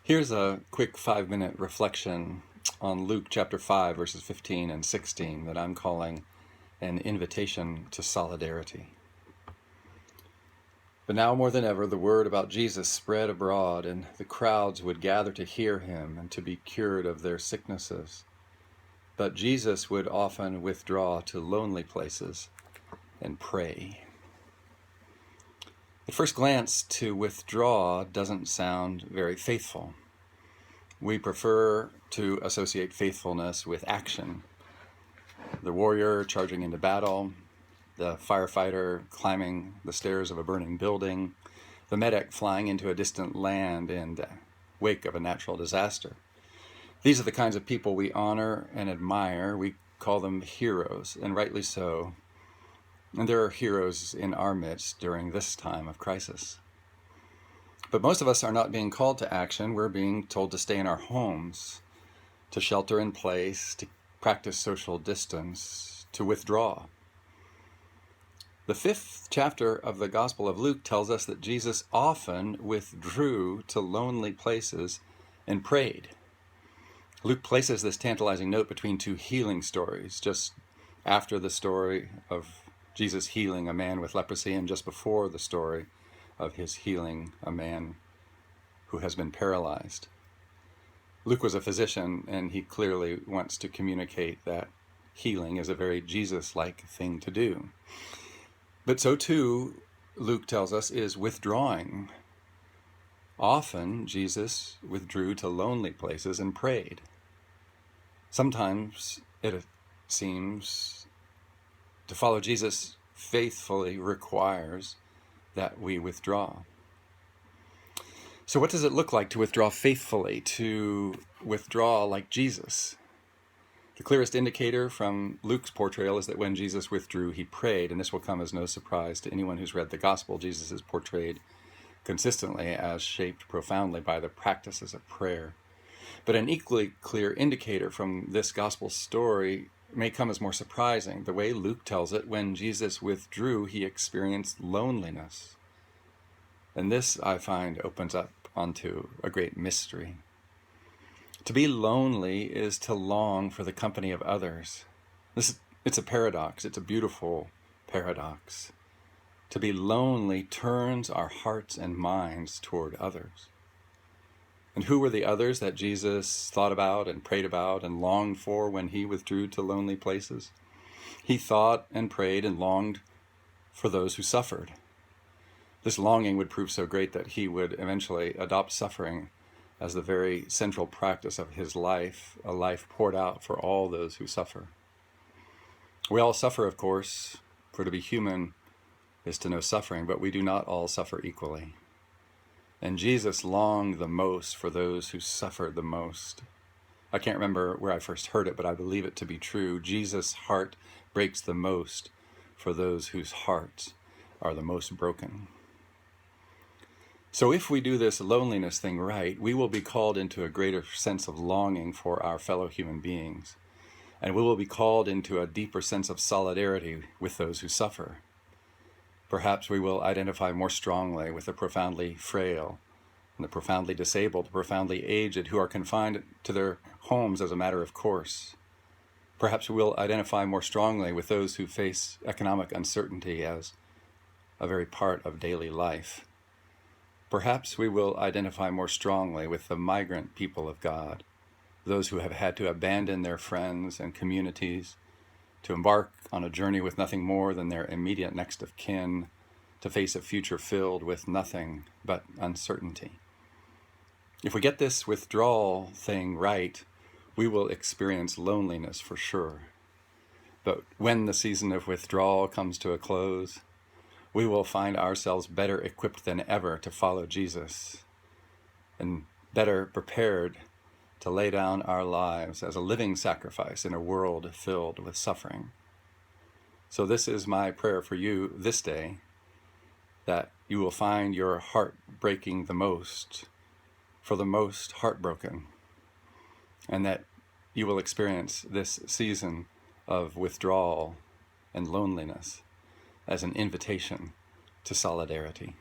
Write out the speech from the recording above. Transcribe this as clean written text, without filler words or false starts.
Here's a quick 5-minute reflection on Luke chapter 5, verses 15 and 16 that I'm calling an invitation to solidarity. But now more than ever, the word about Jesus spread abroad, and the crowds would gather to hear him and to be cured of their sicknesses. But Jesus would often withdraw to lonely places and pray. At first glance, to withdraw doesn't sound very faithful. We prefer to associate faithfulness with action. The warrior charging into battle, the firefighter climbing the stairs of a burning building, the medic flying into a distant land in the wake of a natural disaster. These are the kinds of people we honor and admire. We call them heroes, and rightly so. And there are heroes in our midst during this time of crisis. But most of us are not being called to action. We're being told to stay in our homes, to shelter in place, to practice social distance, to withdraw. The 5th chapter of the Gospel of Luke tells us that Jesus often withdrew to lonely places and prayed. Luke places this tantalizing note between two healing stories, just after the story of Jesus healing a man with leprosy and just before the story of his healing a man who has been paralyzed. Luke was a physician, and he clearly wants to communicate that healing is a very Jesus-like thing to do. But so too, Luke tells us, is withdrawing. Often, Jesus withdrew to lonely places and prayed. Sometimes, it seems, to follow Jesus faithfully requires that we withdraw. So what does it look like to withdraw faithfully, to withdraw like Jesus? The clearest indicator from Luke's portrayal is that when Jesus withdrew, he prayed, and this will come as no surprise to anyone who's read the gospel. Jesus is portrayed consistently as shaped profoundly by the practices of prayer. But an equally clear indicator from this gospel story may come as more surprising. The way Luke tells it, when Jesus withdrew, he experienced loneliness. And this, I find, opens up onto a great mystery. To be lonely is to long for the company of others. It's a paradox. It's a beautiful paradox. To be lonely turns our hearts and minds toward others. And who were the others that Jesus thought about and prayed about and longed for when he withdrew to lonely places? He thought and prayed and longed for those who suffered. This longing would prove so great that he would eventually adopt suffering as the very central practice of his life, a life poured out for all those who suffer. We all suffer, of course, for to be human is to know suffering, but we do not all suffer equally. And Jesus longed the most for those who suffered the most. I can't remember where I first heard it, but I believe it to be true. Jesus' heart breaks the most for those whose hearts are the most broken. So if we do this loneliness thing right, we will be called into a greater sense of longing for our fellow human beings. And we will be called into a deeper sense of solidarity with those who suffer. Perhaps we will identify more strongly with the profoundly frail and the profoundly disabled, the profoundly aged who are confined to their homes as a matter of course. Perhaps we will identify more strongly with those who face economic uncertainty as a very part of daily life. Perhaps we will identify more strongly with the migrant people of God, those who have had to abandon their friends and communities, to embark on a journey with nothing more than their immediate next of kin, to face a future filled with nothing but uncertainty. If we get this withdrawal thing right, we will experience loneliness for sure. But when the season of withdrawal comes to a close, we will find ourselves better equipped than ever to follow Jesus and better prepared to lay down our lives as a living sacrifice in a world filled with suffering. So this is my prayer for you this day, that you will find your heart breaking the most for the most heartbroken, and that you will experience this season of withdrawal and loneliness as an invitation to solidarity.